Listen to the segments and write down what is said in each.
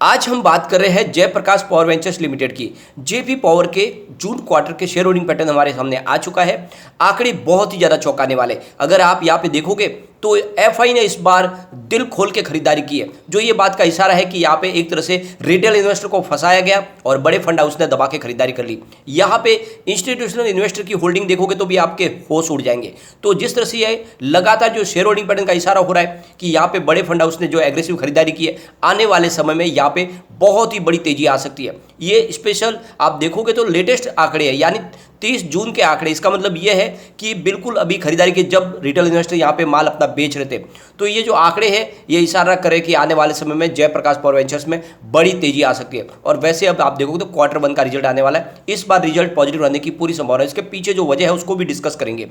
आज हम बात कर रहे हैं जयप्रकाश पावर वेंचर्स लिमिटेड की। जेपी पावर के जून क्वार्टर के शेयर होल्डिंग पैटर्न हमारे सामने आ चुका है। आंकड़े बहुत ही ज़्यादा चौंकाने वाले। अगर आप यहाँ पे देखोगे तो एफआई ने इस बार दिल खोल के खरीदारी की है, जो ये बात का इशारा है कि यहाँ पे एक तरह से रिटेल इन्वेस्टर को फंसाया गया और बड़े फंड हाउस ने दबा के खरीदारी कर ली। यहाँ पे इंस्टीट्यूशनल इन्वेस्टर की होल्डिंग देखोगे तो भी आपके होश उड़ जाएंगे। तो जिस तरह से ये लगातार जो शेयर होल्डिंग पैटर्न का इशारा हो रहा है कि यहाँ पे बड़े फंड हाउस ने जो एग्रेसिव खरीदारी की है, आने वाले समय में यहाँ पे बहुत ही बड़ी तेजी आ सकती है। ये स्पेशल आप देखोगे तो लेटेस्ट आंकड़े हैं, यानी 30 जून के आंकड़े। इसका मतलब ये है कि बिल्कुल अभी खरीदारी के जब रिटेल इन्वेस्टर यहाँ पे माल अपना बेच रहे थे, तो ये जो आंकड़े हैं ये इशारा करे कि आने वाले समय में जयप्रकाश पावर वेंचर्स में बड़ी तेजी आ सकती है। और वैसे अब आप देखोगे तो क्वार्टर 1 का रिजल्ट आने वाला है। इस बार रिजल्ट पॉजिटिव रहने की पूरी संभावना है। इसके पीछे जो वजह है उसको भी डिस्कस करेंगे।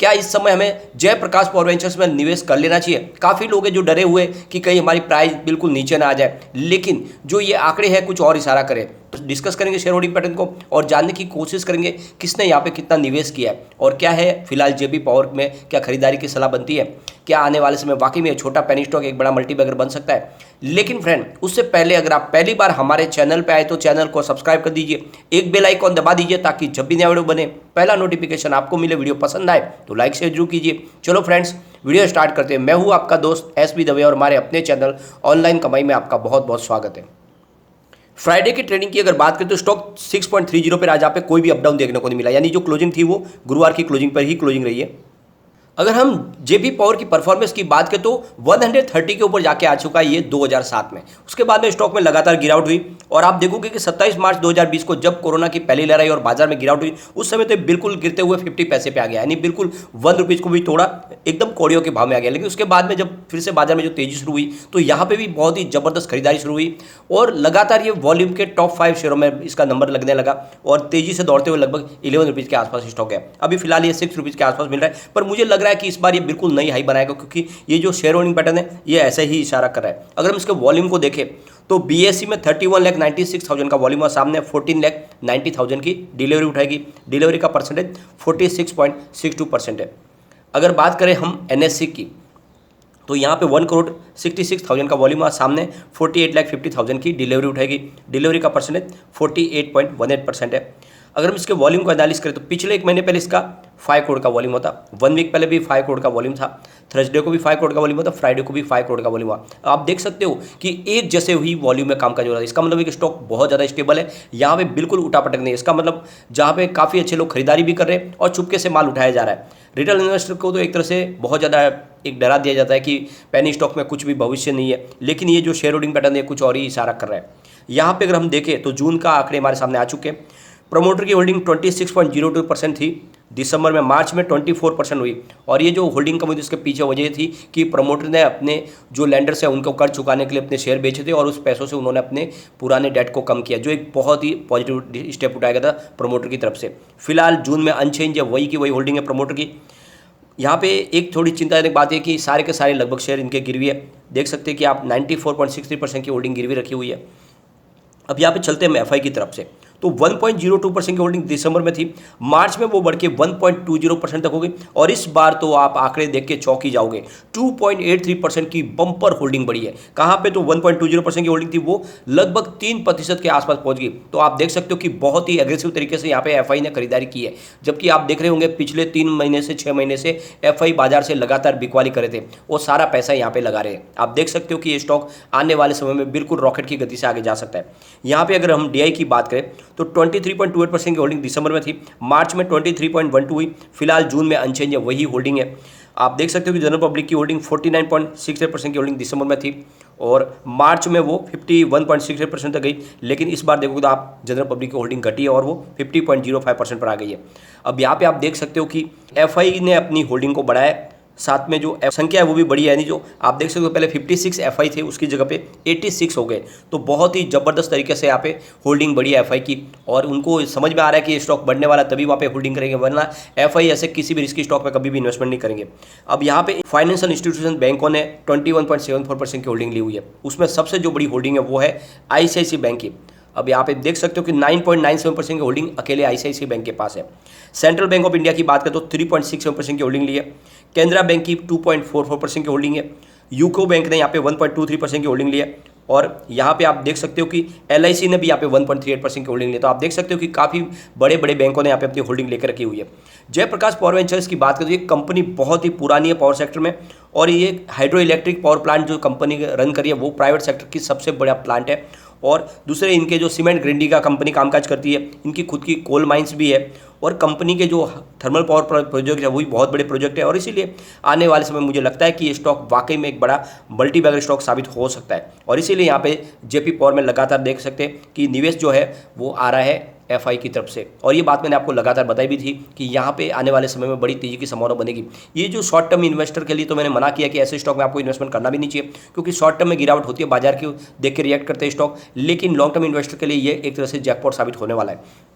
क्या इस समय हमें जयप्रकाश पावर वेंचर्स में निवेश कर लेना चाहिए? काफ़ी लोग हैं जो डरे हुए कि कहीं हमारी प्राइस बिल्कुल नीचे ना आ जाए, लेकिन जो ये आंकड़े हैं कुछ और इशारा करें। डिस्कस करेंगे शेयर होल्डिंग पैटर्न को और जानने की कोशिश करेंगे किसने यहाँ पे कितना निवेश किया है और क्या है फिलहाल जेपी पावर में क्या खरीदारी की सलाह बनती है, क्या आने वाले समय वाकई में छोटा पेनी स्टॉक एक बड़ा मल्टीबैगर बन सकता है। लेकिन फ्रेंड, उससे पहले अगर आप पहली बार हमारे चैनल पे आए तो चैनल को सब्सक्राइब कर दीजिए, एक बेल आइकॉन दबा दीजिए ताकि जब भी नया वीडियो बने पहला नोटिफिकेशन आपको मिले। वीडियो पसंद आए तो लाइक शेयर जरूर कीजिए। चलो फ्रेंड्स, वीडियो स्टार्ट करते हैं। मैं हूँ आपका दोस्त एसबी दवे और हमारे अपने चैनल ऑनलाइन कमाई में आपका बहुत बहुत स्वागत है। फ्राइडे की ट्रेडिंग की अगर बात करें तो स्टॉक 6.30 पर आज आप पे कोई भी अपडाउन देखने को नहीं मिला, यानी जो क्लोजिंग थी वो गुरुवार की क्लोजिंग पर ही क्लोजिंग रही है। अगर हम जेपी पावर की परफॉर्मेंस की बात करें तो 130 के ऊपर जाके आ चुका है ये 2007 में। उसके बाद में स्टॉक में लगातार गिरावट हुई और आप देखोगे कि 27 मार्च 2020 को जब कोरोना की पहली लहर आई और बाजार में गिरावट हुई, उस समय तो बिल्कुल गिरते हुए 50 पैसे पे आ गया, यानी बिल्कुल 1 रुपीज़ को भी तोड़ा, एकदम कौड़ियों के भाव में आ गया। लेकिन उसके बाद में जब फिर से बाजार में जो तेजी शुरू हुई तो यहाँ पे भी बहुत ही जबरदस्त खरीदारी शुरू हुई और लगातार ये वॉल्यूम के टॉप 5 शेयरों में इसका नंबर लगने लगा और तेजी से दौड़ते हुए लगभग 11 रुपीज़ के आसपास स्टॉक है। अभी फिलहाल ये 6 रुपीज़ के आसपास मिल रहा है, पर मुझे लग रहा है कि इस बार ये बिल्कुल नई हाई बनाएगा, क्योंकि ये जो शेयर होल्डिंग पैटर्न है ये ऐसे ही इशारा कर रहा है। अगर हम इसके वॉल्यूम को देखें तो बीएससी में 31,96,000 का वॉल्यूम और सामने 14,90,000 की डिलीवरी उठाएगी। डिलीवरी का परसेंटेज 46.62% है। अगर बात करें हम एनएससी की तो यहाँ पे 1,66,000 का वॉल्यूम और सामने 48,50,000 की डिलीवरी उठाएगी। डिलीवरी का परसेंटेज 48.18% है। अगर हम इसके वॉल्यूम को एनालिस करें तो पिछले एक महीने पहले इसका 5 करोड़ का वॉल्यूम होता, 1 वीक पहले भी 5 करोड़ का वॉल्यूम था, थर्सडे को भी 5 करोड़ का वॉल्यूम होता, फ्राइडे को भी 5 करोड़ का वॉल्यूम हुआ। आप देख सकते हो कि एक जैसे हुई वॉल्यूम में काम का जो रहा है। इसका मतलब है कि स्टॉक बहुत ज़्यादा स्टेबल है, यहाँ पे बिल्कुल उठापटक नहीं है। इसका मतलब जहाँ पे काफ़ी अच्छे लोग खरीदारी भी कर रहे हैं और चुपके से माल उठाया जा रहा है। रिटेल इन्वेस्टर को तो एक तरह से बहुत ज़्यादा एक डरा दिया जाता है कि पेनी स्टॉक में कुछ भी भविष्य नहीं है, लेकिन ये जो शेयर होल्डिंग पैटर्न है कुछ और ही इशारा कर रहा है। यहाँ पे अगर हम देखें तो जून का आंकड़े हमारे सामने आ चुके हैं। प्रमोटर की होल्डिंग 26.02% थी दिसंबर में, मार्च में 24% हुई और ये जो होल्डिंग कम हुई थी उसके पीछे वजह थी कि प्रमोटर ने अपने जो लैंडर्स हैं उनको कर्ज चुकाने के लिए अपने शेयर बेचे थे और उस पैसों से उन्होंने अपने पुराने डेट को कम किया, जो एक बहुत ही पॉजिटिव स्टेप उठाया गया था प्रमोटर की तरफ से। फिलहाल जून में अनचेंज है, वही की वही होल्डिंग है प्रमोटर की। यहाँ पे एक थोड़ी चिंताजनक बात है कि सारे के सारे लगभग शेयर इनके गिरवी है। देख सकते हैं कि आप 94.63% की होल्डिंग गिरवी रखी हुई है। अब यहाँ पे चलते हैं हम एफआई की तरफ से, तो 1.02% की होल्डिंग दिसंबर में थी, मार्च में वो बढ़ के 1.20% तक हो गई और इस बार तो आप आंकड़े देख के चौंक ही जाओगे, 2.83% की बम्पर होल्डिंग बढ़ी है। कहाँ पे? तो 1.20% की होल्डिंग थी वो लगभग 3% के आसपास पहुंच गई। तो आप देख सकते हो कि बहुत ही एग्रेसिव तरीके से यहाँ पे एफआई ने खरीदारी की है, जबकि आप देख रहे होंगे पिछले 3 महीने से 6 महीने से एफआई बाजार से लगातार बिकवाली करे थे, वो सारा पैसा यहाँ पे लगा रहे हैं। आप देख सकते हो कि ये स्टॉक आने वाले समय में बिल्कुल रॉकेट की गति से आगे जा सकता है। यहाँ पे अगर हम डीआई की बात करें तो 23.28% की होल्डिंग दिसंबर में थी, मार्च में 23.12 हुई, फिलहाल जून में अनचेंज है, वही होल्डिंग है। आप देख सकते हो कि जनरल पब्लिक की होल्डिंग 49.68% की होल्डिंग दिसंबर में थी और मार्च में वो 51.68% तक गई, लेकिन इस बार देखोगे तो आप जनरल पब्लिक की होल्डिंग घटी है और वो 50.05% पर आ गई है। अब यहाँ पे आप देख सकते हो कि एफआई ने अपनी होल्डिंग को बढ़ाया, साथ में जो संख्या है वो भी बड़ी है, यानी जो आप देख सकते हो पहले 56 एफआई थे उसकी जगह पे 86 हो गए। तो बहुत ही ज़बरदस्त तरीके से यहाँ पे होल्डिंग बढ़ी है एफआई की और उनको समझ में आ रहा है कि ये स्टॉक बढ़ने वाला, तभी वहाँ पे होल्डिंग करेंगे, वरना एफआई ऐसे किसी भी रिस्की स्टॉक में कभी भी इन्वेस्टमेंट नहीं करेंगे। अब यहाँ पे फाइनेंशियल इंस्टीट्यूशन बैंकों ने 21.74% की होल्डिंग ली हुई है, उसमें सबसे जो बड़ी होल्डिंग है वो है आईसीआईसीआई बैंक की। अब यहाँ पे देख सकते हो कि 9.97% की होल्डिंग अकेले आईसीआईसीआई बैंक के पास है। सेंट्रल बैंक ऑफ इंडिया की बात करें तो 3.67% की होल्डिंग ली है। कैनरा बैंक की 2.44% की होल्डिंग है। यूको बैंक ने यहाँ पे 1.23% की होल्डिंग ली है। और यहाँ पे आप देख सकते हो कि LIC ने भी यहाँ पे 1.38% की होल्डिंग ली। तो आप देख सकते हो कि काफ़ी बड़े बड़े बैंकों ने यहाँ पे अपनी होल्डिंग लेकर रखी हुई है। जयप्रकाश पावर वेंचर्स की बात करें तो ये कंपनी बहुत ही पुरानी है पावर सेक्टर में, और ये हाइड्रो इलेक्ट्रिक पावर प्लांट जो कंपनी रन करी है वो प्राइवेट सेक्टर की सबसे बड़ा प्लांट है। और दूसरे इनके जो सीमेंट ग्रिंडी का कंपनी कामकाज करती है, इनकी खुद की कोल माइंस भी है, और कंपनी के जो थर्मल पावर प्रोजेक्ट है वही बहुत बड़े प्रोजेक्ट है। और इसीलिए आने वाले समय मुझे लगता है कि ये स्टॉक वाकई में एक बड़ा मल्टी बैगर स्टॉक साबित हो सकता है। और इसीलिए यहाँ पे जेपी पावर में लगातार देख सकते हैं कि निवेश जो है वो आ रहा है FI की तरफ से। और ये बात मैंने आपको लगातार बताई भी थी कि यहाँ पे आने वाले समय में बड़ी तेजी की संभावना बनेगी। ये जो शॉर्ट टर्म इन्वेस्टर के लिए तो मैंने मना किया कि ऐसे स्टॉक में आपको इन्वेस्टमेंट करना भी नहीं चाहिए, क्योंकि शॉर्ट टर्म में गिरावट होती है, बाजार की देख के रिएक्ट करते हैं स्टॉक। लेकिन लॉन्ग टर्म इन्वेस्टर के लिए ये एक तरह से जैकपॉट साबित होने वाला है।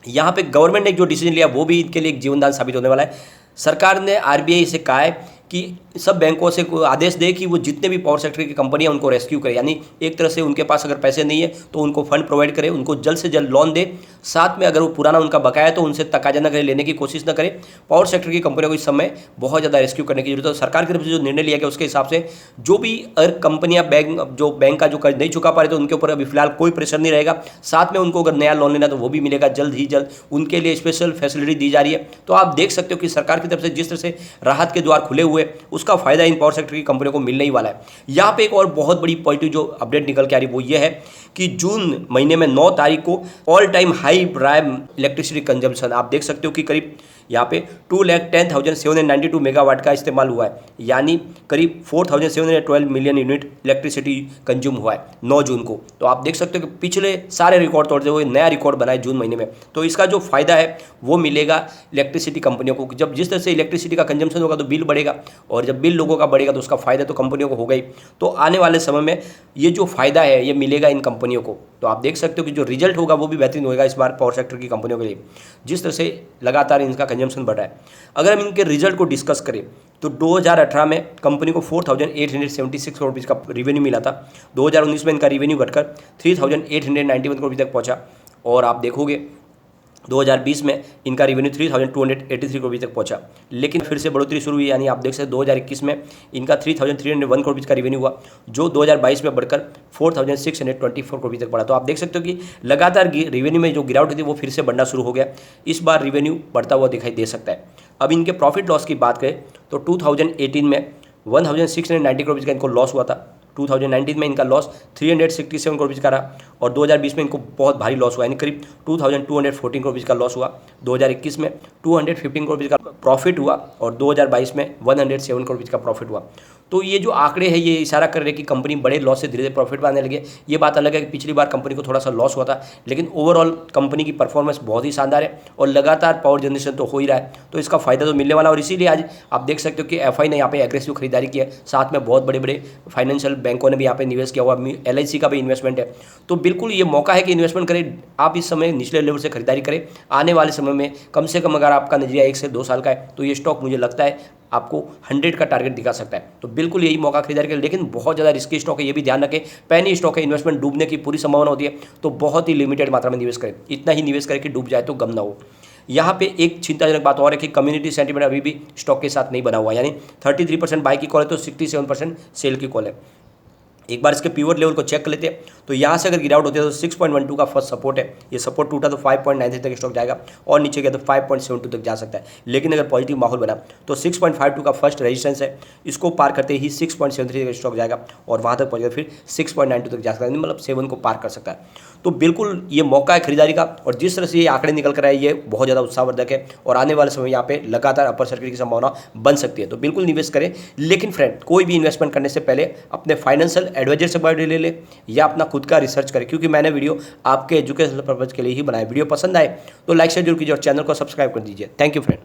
यहाँ पे गवर्नमेंट ने जो डिसीजन लिया वो भी इनके लिए एक जीवनदान साबित होने वाला है। सरकार ने RBI से कहा है कि सब बैंकों से आदेश दे कि वो जितने भी पावर सेक्टर की कंपनी है उनको रेस्क्यू करे, यानी एक तरह से उनके पास अगर पैसे नहीं है तो उनको फंड प्रोवाइड करे, उनको जल्द से जल्द लोन दे। साथ में अगर वो पुराना उनका बकाया है तो उनसे तकाजा न करे, लेने की कोशिश न करे। पावर सेक्टर की कंपनियों को इस समय बहुत ज़्यादा रेस्क्यू करने की जरूरत है। सरकार की तरफ से जो निर्णय लिया गया उसके हिसाब से जो भी अगर कंपनियां बैंक का जो कर्ज नहीं चुका पा रहे तो उनके ऊपर अभी फिलहाल कोई प्रेशर नहीं रहेगा। साथ में उनको अगर नया लोन लेना तो वो भी मिलेगा जल्द ही जल्द, उनके लिए स्पेशल फैसिलिटी दी जा रही है। तो आप देख सकते हो कि सरकार की तरफ से जिस तरह से राहत के द्वार खुले हुए, उसका फायदा इन पावर सेक्टर की कंपनियों को मिलने ही वाला है। यहाँ पे एक और बहुत बड़ी पॉजिटिव जो अपडेट निकल के आ रही है वो ये है कि जून महीने में 9 तारीख को all time high prime electricity consumption आप देख सकते हो कि करीब यहाँ पे 2,10,792 मेगावाट का इस्तेमाल हुआ है, यानी करीब 4,712 मिलियन यूनिट इलेक्ट्रिसिटी कंज्यूम हुआ है 9 जून को। तो आप देख सकते हो कि पिछले सारे रिकॉर्ड तोड़ते हुए नया रिकॉर्ड बनाए जून महीने में। तो इसका जो फायदा है वो मिलेगा इलेक्ट्रिसिटी कंपनियों को। जब जिस तरह से इलेक्ट्रिसिटी का कंजम्पशन होगा तो बिल बढ़ेगा, और जब बिल लोगों का बढ़ेगा तो उसका फायदा तो कंपनियों को होगा ही। तो आने वाले समय में ये जो फायदा है ये मिलेगा इन कंपनियों को। तो आप देख सकते हो कि जो रिजल्ट होगा वो भी बेहतरीन होगा इस बार पावर सेक्टर की कंपनियों के लिए, जिस तरह से लगातार इनका कंजम्पशन बढ़ रहा है। अगर हम इनके रिजल्ट को डिस्कस करें तो 2018 में कंपनी को 4,876 करोड़ रुपये का रेवेन्यू मिला था। 2019 में इनका रेवेन्यू घटकर 3,891 करोड़ रुपये तक पहुंचा, और आप देखोगे 2020 में इनका रेवेन्यू 3,283 करोड़ रुपये तक पहुंचा। लेकिन फिर से बढ़ोतरी शुरू हुई, यानी आप देख सकते हैं 2021 में इनका 3,301 करोड़ रुपये का रेवेन्यू हुआ, जो 2022 में बढ़कर 4,624 करोड़ रुपये तक बढ़ा। तो आप देख सकते हो कि लगातार रेवेन्यू में जो गिरावट थी वो फिर से बढ़ना शुरू हो गया। इस बार रेवेन्यू बढ़ता हुआ दिखाई दे सकता है। अब इनके प्रॉफिट लॉस की बात करें तो 2018 में 1,690 करोड़ रुपये का इनको लॉस हुआ था। 2019 में इनका लॉस 367 करोड़ रुपये का रहा, और 2020 में इनको बहुत भारी लॉस हुआ, यानी करीब 2,214 करोड़ रुपये का लॉस हुआ। 2021 में 215 करोड़ रुपये का प्रॉफिट हुआ, और 2022 में 107 करोड़ रुपये का प्रॉफिट हुआ। तो ये जो आंकड़े हैं ये इशारा कर रहे हैं कि कंपनी बड़े लॉस से धीरे धीरे प्रॉफिट पाने लगे। ये बात अलग है कि पिछली बार कंपनी को थोड़ा सा लॉस हुआ था, लेकिन ओवरऑल कंपनी की परफॉर्मेंस बहुत ही शानदार है, और लगातार पावर जनरेशन तो हो ही रहा है, तो इसका फायदा तो मिलने वाला है। और इसीलिए आज आप देख सकते हो कि FI ने यहाँ पे एग्रेसिव खरीदारी की है। साथ में बहुत बड़े बड़े फाइनेंशियल बैंकों ने भी यहाँ पे निवेश किया हुआ, LIC का भी इन्वेस्टमेंट है। तो बिल्कुल ये मौका है कि इन्वेस्टमेंट करें आप, इस समय निचले लेवल से खरीदारी करें। आने वाले समय में कम से कम अगर आपका नजरिया 1 से 2 साल का है तो ये स्टॉक मुझे लगता है आपको 100 का टारगेट दिखा सकता है। तो बिल्कुल यही मौका खरीदारी करें, लेकिन बहुत ज़्यादा रिस्की स्टॉक है, ये भी ध्यान रखें। पैनी स्टॉक है, इन्वेस्टमेंट डूबने की पूरी संभावना होती है, तो बहुत ही लिमिटेड मात्रा में निवेश करें। इतना ही निवेश करें कि डूब जाए तो गम ना हो। यहाँ पे एक चिंताजनक बात और है कि कम्युनिटी सेंटीमेंट अभी भी स्टॉक के साथ नहीं बना हुआ, यानी 33% बाई की कॉल है तो 67% सेल की कॉल है। एक बार इसके पिवट लेवल को चेक कर लेते हैं, तो यहाँ से अगर गिरावट होती है तो 6.12 का फर्स्ट सपोर्ट है, ये सपोर्ट टूटा तो 5.93 तक स्टॉक जाएगा, और नीचे गया तो 5.72 तक जा सकता है। लेकिन अगर पॉजिटिव माहौल बना तो 6.52 का फर्स्ट रेजिस्टेंस है, इसको पार करते ही 6.73 तक स्टॉक जाएगा, और वहाँ तक पहुँचेगा फिर 6.92 तक जा सकता है, मतलब 7 को पार कर सकता है। तो बिल्कुल ये मौका है खरीदारी का, और जिस तरह से ये आंकड़े निकल कर आए ये बहुत ज़्यादा उत्साहवर्धक है, और आने वाले समय यहाँ पे लगातार अपर सर्किट की संभावना बन सकती है। तो बिल्कुल निवेश करें, लेकिन फ्रेंड कोई भी इन्वेस्टमेंट करने से पहले अपने फाइनेंशियल एडवाइजर से बायोडेटा ले ले, या अपना खुद का रिसर्च करें, क्योंकि मैंने वीडियो आपके एजुकेशनल पर्पज के लिए ही बनाया। वीडियो पसंद आए तो लाइक शेयर जरूर कीजिए, और चैनल को सब्सक्राइब कर दीजिए। Thank you friend.